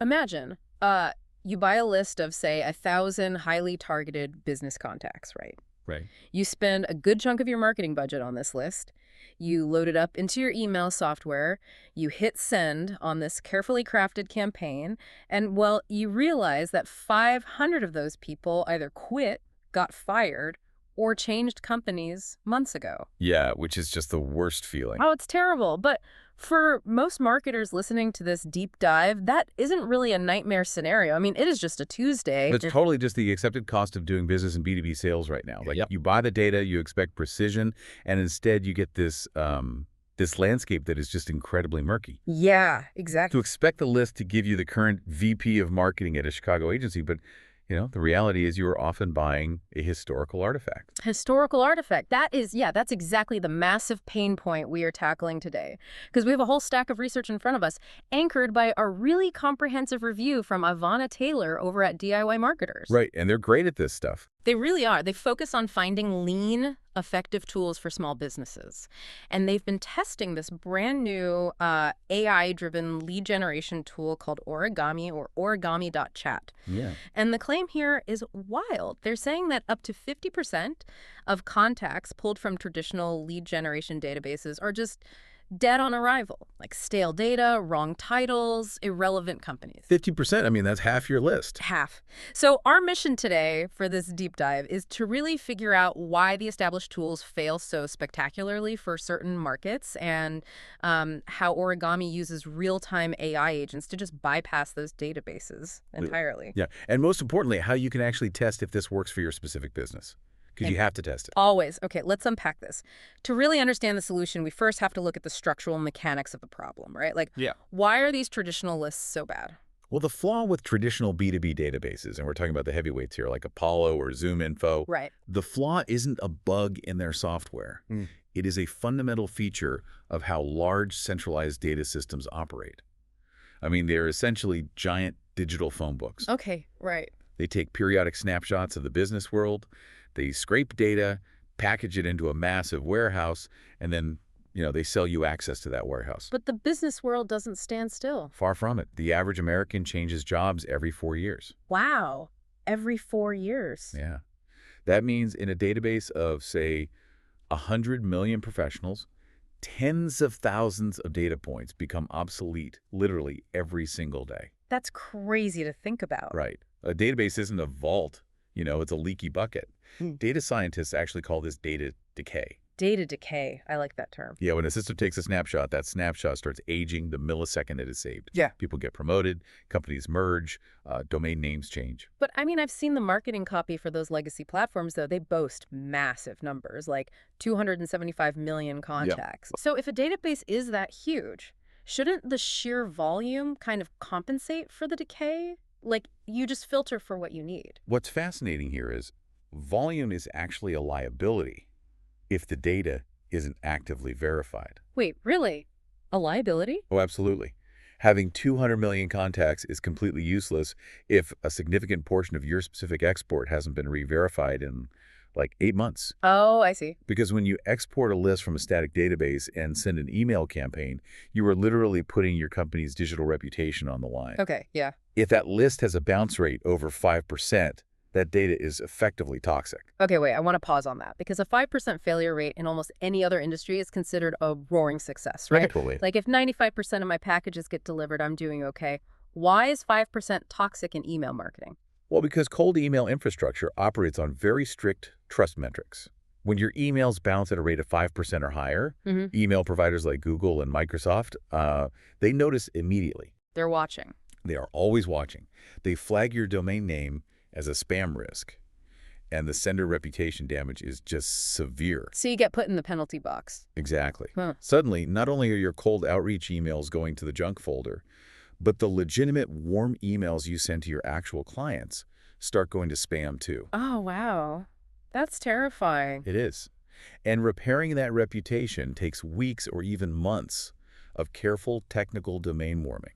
Imagine, you buy a list of, say, 1,000 highly targeted business contacts, right? Right. You spend a good chunk of your marketing budget on this list. You load it up into your email software. You hit send on this carefully crafted campaign. And, well, you realize that 500 of those people either quit, got fired, or changed companies months ago. Yeah, which is just the worst feeling. Oh, it's terrible. But for most marketers listening to this deep dive, that isn't really a nightmare scenario. I mean, it is just a Tuesday. It's totally just the accepted cost of doing business in B2B sales right now. Like, you buy the data, you expect precision, and instead you get this this landscape that is just incredibly murky. Yeah, exactly. To expect the list to give you the current VP of marketing at a Chicago agency, but the reality is you are often buying a historical artifact. Historical artifact. That's exactly the massive pain point we are tackling today. Because we have a whole stack of research in front of us, anchored by a really comprehensive review from Ivana Taylor over at DIY Marketers. Right, and they're great at this stuff. They really are. They focus on finding lean, effective tools for small businesses. And they've been testing this brand new AI-driven lead generation tool called Origami, or Origami.chat. Yeah. And the claim here is wild. They're saying that up to 50% of contacts pulled from traditional lead generation databases are just dead on arrival, like stale data, wrong titles, irrelevant companies. 50%, I mean, that's half your list. Half. So our mission today for this deep dive is to really figure out why the established tools fail so spectacularly for certain markets, and how Origami uses real-time AI agents to just bypass those databases entirely. Yeah, and most importantly, how you can actually test if this works for your specific business. Because you have to test it. Always. Okay, let's unpack this. To really understand the solution, we first have to look at the structural mechanics of the problem, right? Like, why are these traditional lists so bad? Well, the flaw with traditional B2B databases, and we're talking about the heavyweights here, like Apollo or ZoomInfo, right? The flaw isn't a bug in their software. It is a fundamental feature of how large centralized data systems operate. I mean, they're essentially giant digital phone books. Okay, right. They take periodic snapshots of the business world. They scrape data, package it into a massive warehouse, and then, they sell you access to that warehouse. But the business world doesn't stand still. Far from it. The average American changes jobs every 4 years. Wow. Every 4 years. Yeah. That means in a database of, say, 100 million professionals, tens of thousands of data points become obsolete literally every single day. That's crazy to think about. Right. A database isn't a vault. It's a leaky bucket. Data scientists actually call this data decay. Data decay. I like that term. Yeah, when a system takes a snapshot, that snapshot starts aging the millisecond it is saved. Yeah. People get promoted, companies merge, domain names change. But I mean, I've seen the marketing copy for those legacy platforms, though. They boast massive numbers, like 275 million contacts. Yep. So if a database is that huge, shouldn't the sheer volume kind of compensate for the decay? Like, you just filter for what you need. What's fascinating here is volume is actually a liability if the data isn't actively verified. Wait, really? A liability? Oh, absolutely. Having 200 million contacts is completely useless if a significant portion of your specific export hasn't been re-verified in like 8 months. Oh, I see. Because when you export a list from a static database and send an email campaign, you are literally putting your company's digital reputation on the line. Okay, yeah. If that list has a bounce rate over 5%, that data is effectively toxic. Okay, wait, I want to pause on that, because a 5% failure rate in almost any other industry is considered a roaring success, right? Totally. Like, if 95% of my packages get delivered, I'm doing okay. Why is 5% toxic in email marketing? Well, because cold email infrastructure operates on very strict trust metrics. When your emails bounce at a rate of 5% or higher, email providers like Google and Microsoft, they notice immediately. They're watching. They are always watching. They flag your domain name as a spam risk, and the sender reputation damage is just severe. So you get put in the penalty box. Exactly. Huh. Suddenly, not only are your cold outreach emails going to the junk folder, but the legitimate warm emails you send to your actual clients start going to spam too. Oh, wow. That's terrifying. It is. And repairing that reputation takes weeks or even months of careful technical domain warming.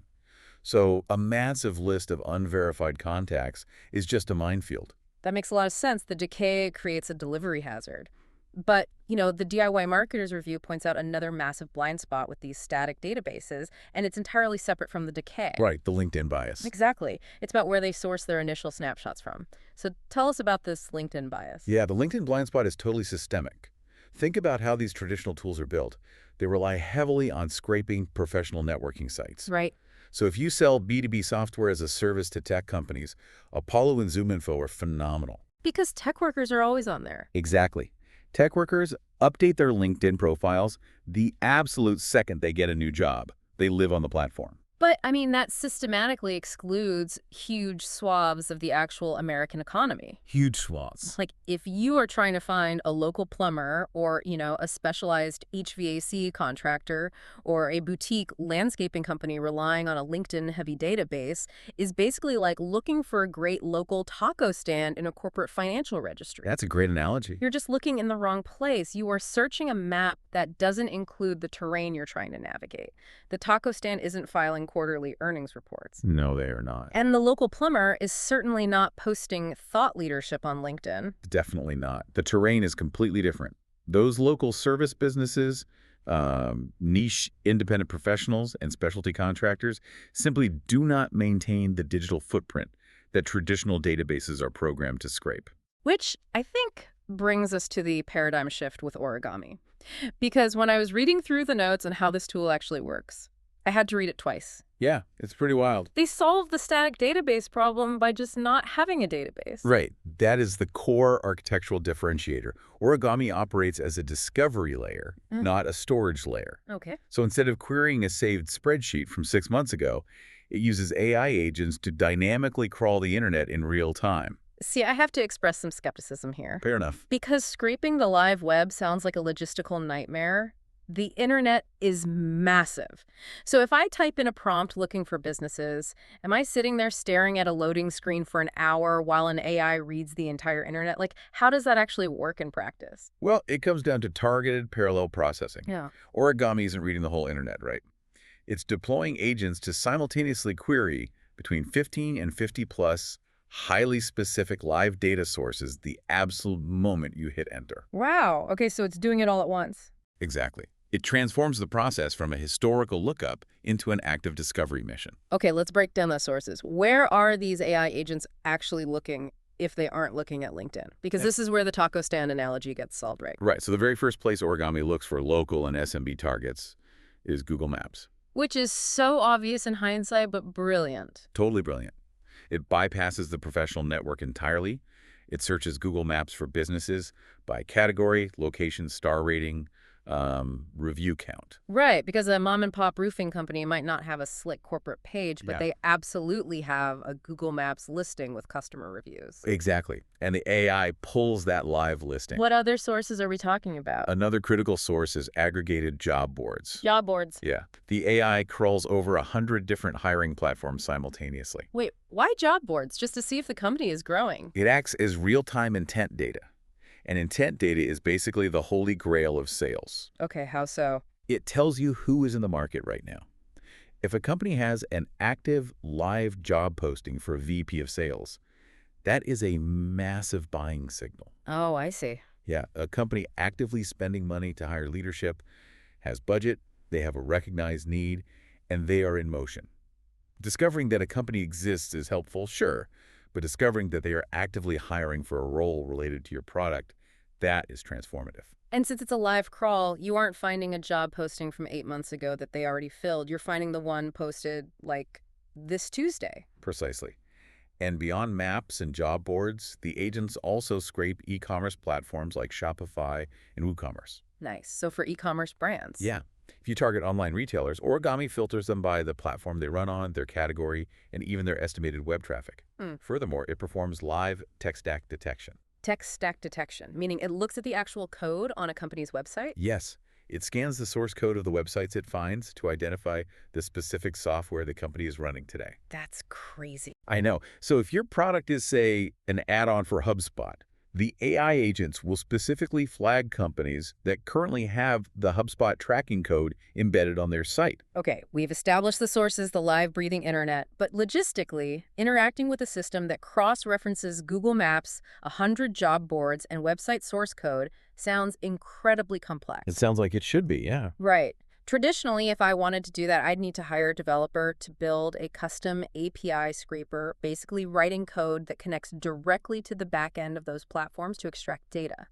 So a massive list of unverified contacts is just a minefield. That makes a lot of sense. The decay creates a delivery hazard. But, the DIY Marketer's Review points out another massive blind spot with these static databases, and it's entirely separate from the decay. Right, the LinkedIn bias. Exactly. It's about where they source their initial snapshots from. So tell us about this LinkedIn bias. Yeah, the LinkedIn blind spot is totally systemic. Think about how these traditional tools are built. They rely heavily on scraping professional networking sites. Right. So if you sell B2B software as a service to tech companies, Apollo and ZoomInfo are phenomenal. Because tech workers are always on there. Exactly. Tech workers update their LinkedIn profiles the absolute second they get a new job. They live on the platform. But, that systematically excludes huge swaths of the actual American economy. Huge swaths. Like, if you are trying to find a local plumber or, a specialized HVAC contractor or a boutique landscaping company relying on a LinkedIn-heavy database is basically like looking for a great local taco stand in a corporate financial registry. That's a great analogy. You're just looking in the wrong place. You are searching a map that doesn't include the terrain you're trying to navigate. The taco stand isn't filing quarterly earnings reports. No, they are not. And the local plumber is certainly not posting thought leadership on LinkedIn. Definitely not. The terrain is completely different. Those local service businesses, niche independent professionals, and specialty contractors simply do not maintain the digital footprint that traditional databases are programmed to scrape. Which I think brings us to the paradigm shift with Origami. Because when I was reading through the notes on how this tool actually works, I had to read it twice. Yeah, it's pretty wild. They solved the static database problem by just not having a database. Right. That is the core architectural differentiator. Origami operates as a discovery layer, not a storage layer. Okay. So instead of querying a saved spreadsheet from 6 months ago, it uses AI agents to dynamically crawl the internet in real time. See, I have to express some skepticism here. Fair enough. Because scraping the live web sounds like a logistical nightmare. The internet is massive. So if I type in a prompt looking for businesses, am I sitting there staring at a loading screen for an hour while an AI reads the entire internet? Like, how does that actually work in practice? Well, it comes down to targeted parallel processing. Yeah. Origami isn't reading the whole internet, right? It's deploying agents to simultaneously query between 15 and 50-plus highly specific live data sources the absolute moment you hit enter. Wow. Okay, so it's doing it all at once. Exactly. It transforms the process from a historical lookup into an active discovery mission. Okay, let's break down the sources. Where are these AI agents actually looking if they aren't looking at LinkedIn? Because this is where the taco stand analogy gets solved, right? Right. So the very first place Origami looks for local and SMB targets is Google Maps. Which is so obvious in hindsight, but brilliant. Totally brilliant. It bypasses the professional network entirely. It searches Google Maps for businesses by category, location, star rating, review count. Right, because a mom-and-pop roofing company might not have a slick corporate page, but Yeah. they absolutely have a Google Maps listing with customer reviews. Exactly. And the AI pulls that live listing. What other sources are we talking about? Another critical source is aggregated job boards. Job boards. Yeah. The AI crawls over 100 different hiring platforms simultaneously. Wait, why job boards? Just to see if the company is growing. It acts as real-time intent data. And intent data is basically the holy grail of sales. Okay, how so? It tells you who is in the market right now. If a company has an active live job posting for a VP of sales, that is a massive buying signal. Oh, I see. Yeah, a company actively spending money to hire leadership has budget, they have a recognized need, and they are in motion. Discovering that a company exists is helpful, sure, but discovering that they are actively hiring for a role related to your product, that is transformative. And since it's a live crawl, you aren't finding a job posting from 8 months ago that they already filled. You're finding the one posted, like, this Tuesday. Precisely. And beyond maps and job boards, the agents also scrape e-commerce platforms like Shopify and WooCommerce. Nice. So for e-commerce brands. Yeah. If you target online retailers, Origami filters them by the platform they run on, their category, and even their estimated web traffic. Furthermore, it performs live tech stack detection. Tech stack detection, meaning it looks at the actual code on a company's website? Yes. It scans the source code of the websites it finds to identify the specific software the company is running today. That's crazy. I know. So if your product is, say, an add-on for HubSpot, The AI agents will specifically flag companies that currently have the HubSpot tracking code embedded on their site. Okay, we've established the source is the live, breathing internet, but logistically, interacting with a system that cross-references Google Maps, 100 job boards, and website source code sounds incredibly It complex. sounds like it should be, yeah. Right. Traditionally, if I wanted to do that, I'd need to hire a developer to build a custom API scraper, basically writing code that connects directly to the back end of those platforms to extract data.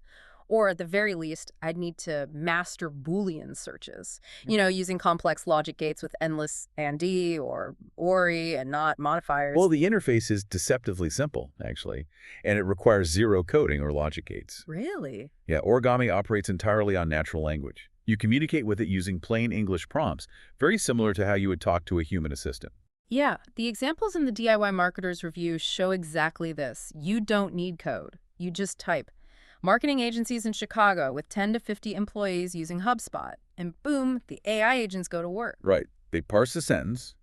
Or at the very least, I'd need to master Boolean searches, using complex logic gates with endless AND or ORI and not Well, modifiers. the interface is deceptively simple, actually, and it requires zero coding or logic gates. Really? Yeah, Origami operates entirely on natural language. You communicate with it using plain English prompts, very similar to how you would talk to a human assistant. Yeah, the examples in the DIY Marketer's review show exactly this. You don't need code. You just type. Marketing agencies in Chicago with 10 to 50 employees using HubSpot. And boom, the AI agents go to work. Right. They parse the sentence,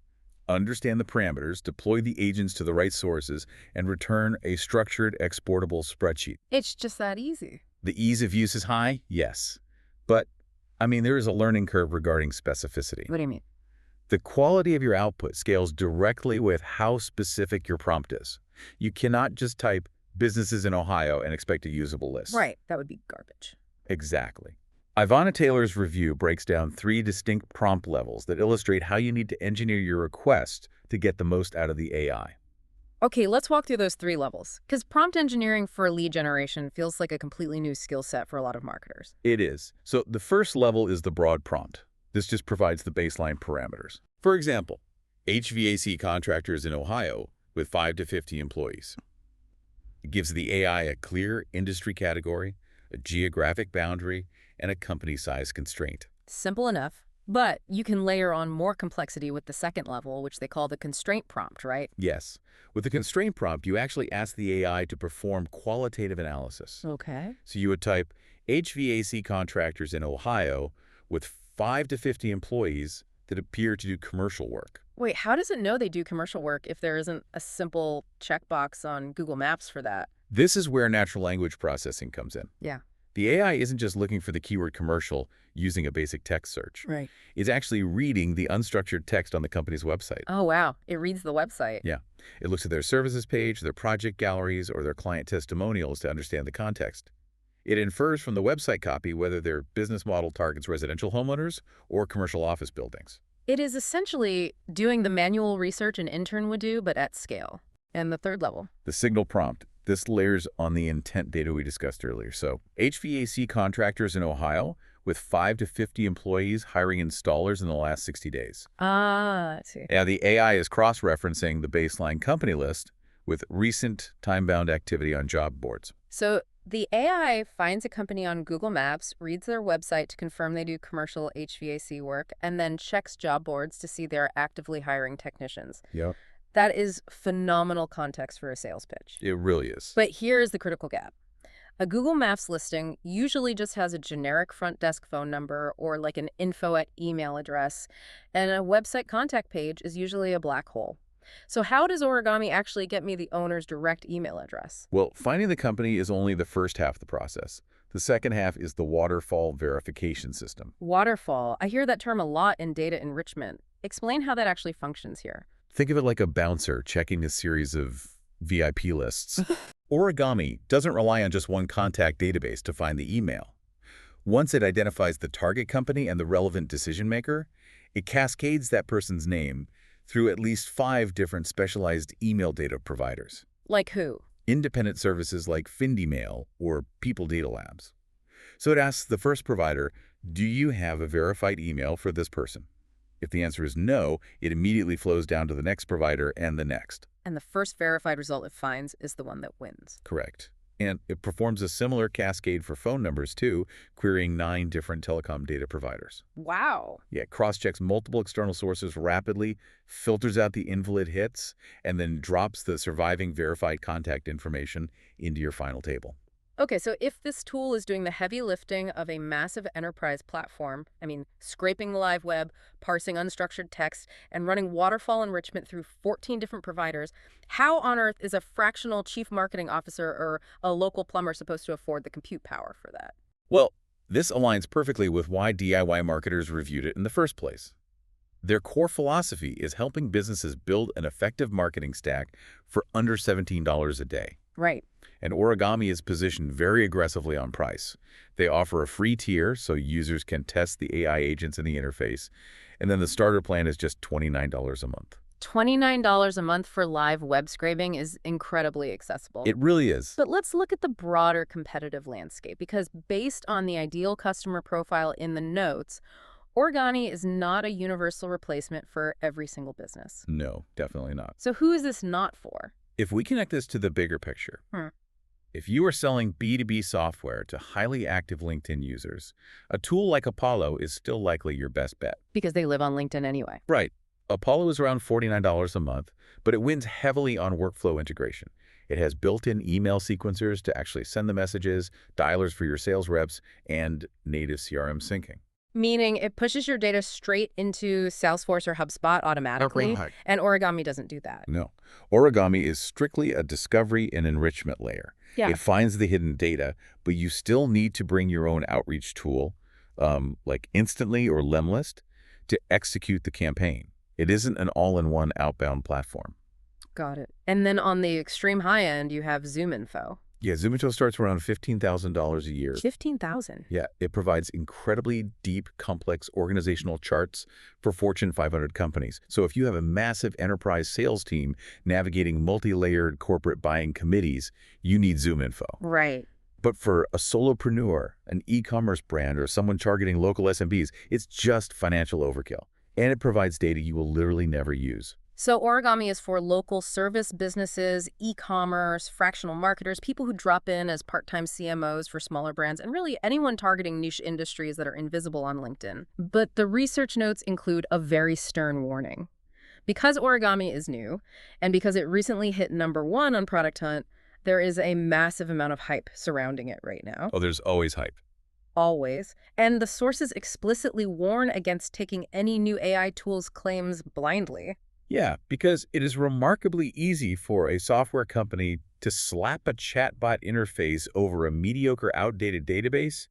understand the parameters, deploy the agents to the right sources, and return a structured, exportable spreadsheet. It's just that easy. The ease of use is high? Yes. But, there is a learning curve regarding specificity. What do you mean? The quality of your output scales directly with how specific your prompt is. You cannot just type businesses in Ohio and expect a usable list. Right, that would be garbage. Exactly. Ivana Taylor's review breaks down 3 distinct prompt levels that illustrate how you need to engineer your request to get the most out of the AI. Okay, let's walk through those 3 levels, because prompt engineering for lead generation feels like a completely new skill set for a lot of marketers. It is. So the first level is the broad prompt. This just provides the baseline parameters. For example, HVAC contractors in Ohio with 5 to 50 employees. It gives the AI a clear industry category, a geographic boundary, and a company size constraint. Simple enough, but you can layer on more complexity with the second level, which they call the constraint prompt, right? Yes. With the constraint prompt, you actually ask the AI to perform qualitative analysis. Okay. So you would type HVAC contractors in Ohio with 5 to 50 employees that appear to do commercial work. Wait, how does it know they do commercial work if there isn't a simple checkbox on Google Maps for that? This is where natural language processing comes in. Yeah. The AI isn't just looking for the keyword commercial using a basic text search. Right. It's actually reading the unstructured text on the company's website. Oh, wow. It reads the website. Yeah. It looks at their services page, their project galleries, or their client testimonials to understand the context. It infers from the website copy whether their business model targets residential homeowners or commercial office buildings. It is essentially doing the manual research an intern would do, but at scale. And the third level. The signal prompt. This layers on the intent data we discussed earlier. So, HVAC contractors in Ohio with 5 to 50 employees hiring installers in the last 60 days. Ah, I see. Now, the AI is cross-referencing the baseline company list with recent time-bound activity on job boards. So the AI finds a company on Google Maps, reads their website to confirm they do commercial HVAC work, and then checks job boards to see they're actively hiring technicians. Yep. That is phenomenal context for a sales pitch. It really is. But here's the critical gap. A Google Maps listing usually just has a generic front desk phone number or like an info@email address, and a website contact page is usually a black hole. So how does Origami actually get me the owner's direct email address? Well, finding the company is only the first half of the process. The second half is the waterfall verification system. Waterfall. I hear that term a lot in data enrichment. Explain how that actually functions here. Think of it like a bouncer checking a series of VIP lists. Origami doesn't rely on just one contact database to find the email. Once it identifies the target company and the relevant decision maker, it cascades that person's name through at least 5 different specialized email data providers. Like who? Independent services like FindyMail or People Data Labs. So it asks the first provider, do you have a verified email for this person? If the answer is no, it immediately flows down to the next provider and the next. And the first verified result it finds is the one that wins. Correct. And it performs a similar cascade for phone numbers too, querying 9 different telecom data providers. Wow. Yeah, it cross-checks multiple external sources rapidly, filters out the invalid hits, and then drops the surviving verified contact information into your final table. Okay, so if this tool is doing the heavy lifting of a massive enterprise platform, I mean, scraping the live web, parsing unstructured text, and running waterfall enrichment through 14 different providers, how on earth is a fractional chief marketing officer or a local plumber supposed to afford the compute power for that? Well, this aligns perfectly with why DIY marketers reviewed it in the first place. Their core philosophy is helping businesses build an effective marketing stack for under $17 a day. Right. And Origami is positioned very aggressively on price. They offer a free tier so users can test the AI agents in the interface, and then the starter plan is just $29 a month. $29 a month for live web scraping is incredibly accessible. It really is. But let's look at the broader competitive landscape, because based on the ideal customer profile in the notes, Origami is not a universal replacement for every single business. No, definitely not. So who is this not for? If we connect this to the bigger picture, Hmm. if you are selling B2B software to highly active LinkedIn users, a tool like Apollo is still likely your best bet. Because they live on LinkedIn anyway. Right. Apollo is around $49 a month, but it wins heavily on workflow integration. It has built-in email sequencers to actually send the messages, dialers for your sales reps, and native CRM syncing. Meaning it pushes your data straight into Salesforce or HubSpot automatically, Right. and Origami doesn't do that. No. Origami is strictly a discovery and enrichment layer. Yeah. It finds the hidden data, but you still need to bring your own outreach tool, like Instantly or Lemlist, to execute the campaign. It isn't an all-in-one outbound platform. Got it. And then on the extreme high end, you have ZoomInfo. Yeah, ZoomInfo starts around $15,000 a year. 15,000. Yeah, it provides incredibly deep, complex organizational charts for Fortune 500 companies. So if you have a massive enterprise sales team navigating multi-layered corporate buying committees, you need ZoomInfo. Right. But for a solopreneur, an e-commerce brand, or someone targeting local SMBs, it's just financial overkill. And it provides data you will literally never use. So Origami is for local service businesses, e-commerce, fractional marketers, people who drop in as part-time CMOs for smaller brands, and really anyone targeting niche industries that are invisible on LinkedIn. But the research notes include a very stern warning. Because Origami is new, and because it recently hit #1 on Product Hunt, there is a massive amount of hype surrounding it right now. Oh, there's always hype. Always. And the sources explicitly warn against taking any new AI tool's claims blindly. Yeah, because it is remarkably easy for a software company to slap a chatbot interface over a mediocre, outdated database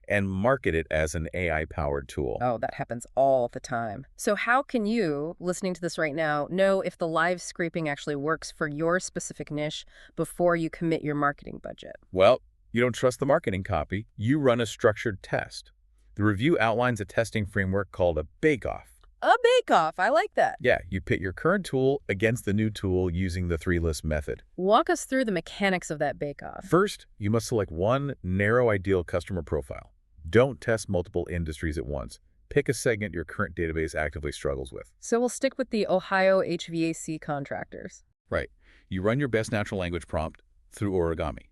and market it as an AI-powered tool. Oh, that happens all the time. So how can you, listening to this right now, know if the live scraping actually works for your specific niche before you commit your marketing budget? Well, you don't trust the marketing copy. You run a structured test. The review outlines a testing framework called a bake-off. A bake-off. I like that. Yeah, you pit your current tool against the new tool using the 3-list method. Walk us through the mechanics of that bake-off. First, you must select one narrow ideal customer profile. Don't test multiple industries at once. Pick a segment your current database actively struggles with. So we'll stick with the Ohio HVAC contractors. Right. You run your best natural language prompt through Origami.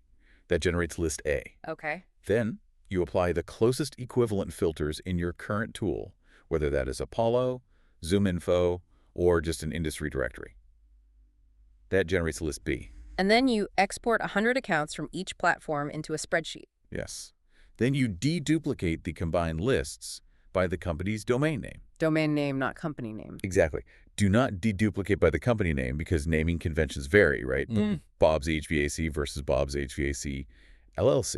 That generates list A. Okay. Then, you apply the closest equivalent filters in your current tool, whether that is Apollo, ZoomInfo, or just an industry directory. That generates list B. And then you export 100 accounts from each platform into a spreadsheet. Yes. Then you deduplicate the combined lists by the company's domain name. Domain name, not company name. Exactly. Do not deduplicate by the company name because naming conventions vary, right? Bob's HVAC versus Bob's HVAC LLC.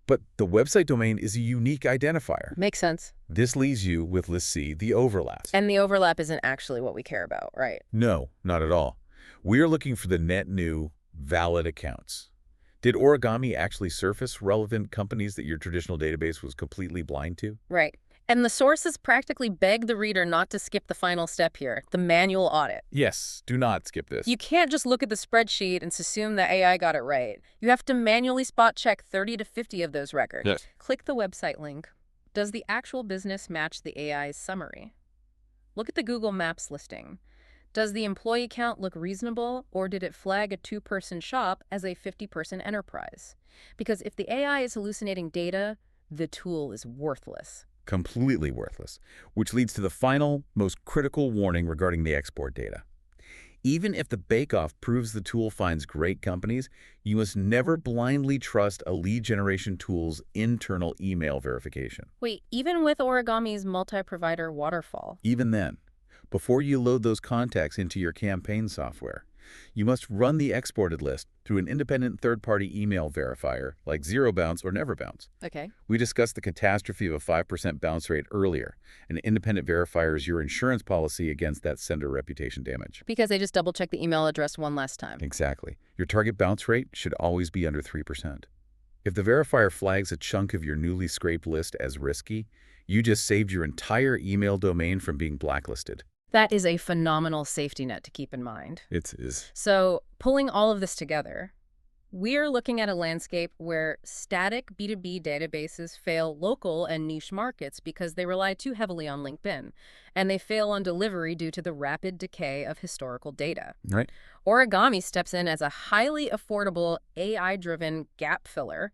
But the website domain is a unique identifier. Makes sense. This leaves you with list C, the overlap. And the overlap isn't actually what we care about, right? No, not at all. We are looking for the net new, valid accounts. Did Origami actually surface relevant companies that your traditional database was completely blind to? Right. And the sources practically beg the reader not to skip the final step here, the manual audit. Yes, do not skip this. You can't just look at the spreadsheet and assume that AI got it right. You have to manually spot check 30 to 50 of those records. Yes. Click the website link. Does the actual business match the AI's summary? Look at the Google Maps listing. Does the employee count look reasonable, or did it flag a 2-person shop as a 50-person enterprise? Because if the AI is hallucinating data, the tool is worthless. Completely worthless, which leads to the final, most critical warning regarding the export data. Even if the bake-off proves the tool finds great companies, you must never blindly trust a lead generation tool's internal email verification. Wait, even with Origami's multi-provider waterfall? Even then, before you load those contacts into your campaign software, you must run the exported list through an independent third-party email verifier like Zero Bounce or Never Bounce. Okay. We discussed the catastrophe of a 5% bounce rate earlier. An independent verifier is your insurance policy against that sender reputation damage. Because they just double-check the email address one last time. Exactly. Your target bounce rate should always be under 3%. If the verifier flags a chunk of your newly scraped list as risky, you just saved your entire email domain from being blacklisted. That is a phenomenal safety net to keep in mind. It is. So, pulling all of this together, we're looking at a landscape where static B2B databases fail local and niche markets because they rely too heavily on LinkedIn, and they fail on delivery due to the rapid decay of historical data. Right? Origami steps in as a highly affordable AI-driven gap filler.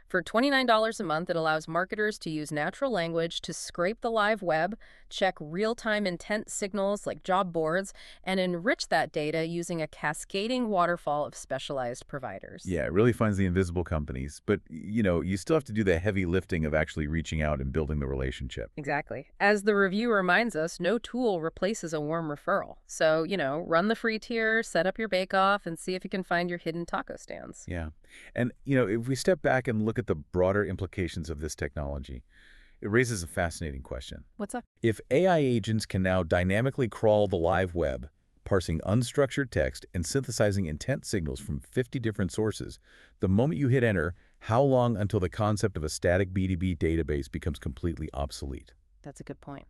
For $29 a month, it allows marketers to use natural language to scrape the live web, check real-time intent signals like job boards, and enrich that data using a cascading waterfall of specialized providers. Yeah, it really finds the invisible companies. But, you still have to do the heavy lifting of actually reaching out and building the relationship. Exactly. As the review reminds us, no tool replaces a warm referral. So, run the free tier, set up your bake-off, and see if you can find your hidden taco stands. Yeah. And, if we step back and look at the broader implications of this technology, it raises a fascinating question. What's up? If AI agents can now dynamically crawl the live web, parsing unstructured text and synthesizing intent signals from 50 different sources, the moment you hit enter, how long until the concept of a static B2B database becomes completely obsolete? That's a good point.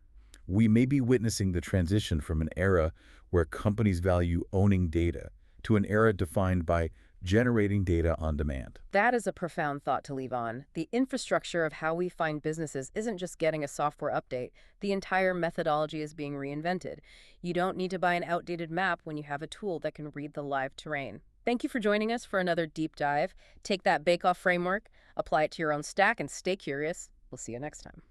We may be witnessing the transition from an era where companies value owning data to an era defined by generating data on demand. That is a profound thought to leave on. The infrastructure of how we find businesses isn't just getting a software update. The entire methodology is being reinvented. You don't need to buy an outdated map when you have a tool that can read the live terrain. Thank you for joining us for another deep dive. Take that bake-off framework, apply it to your own stack, and stay curious. We'll see you next time.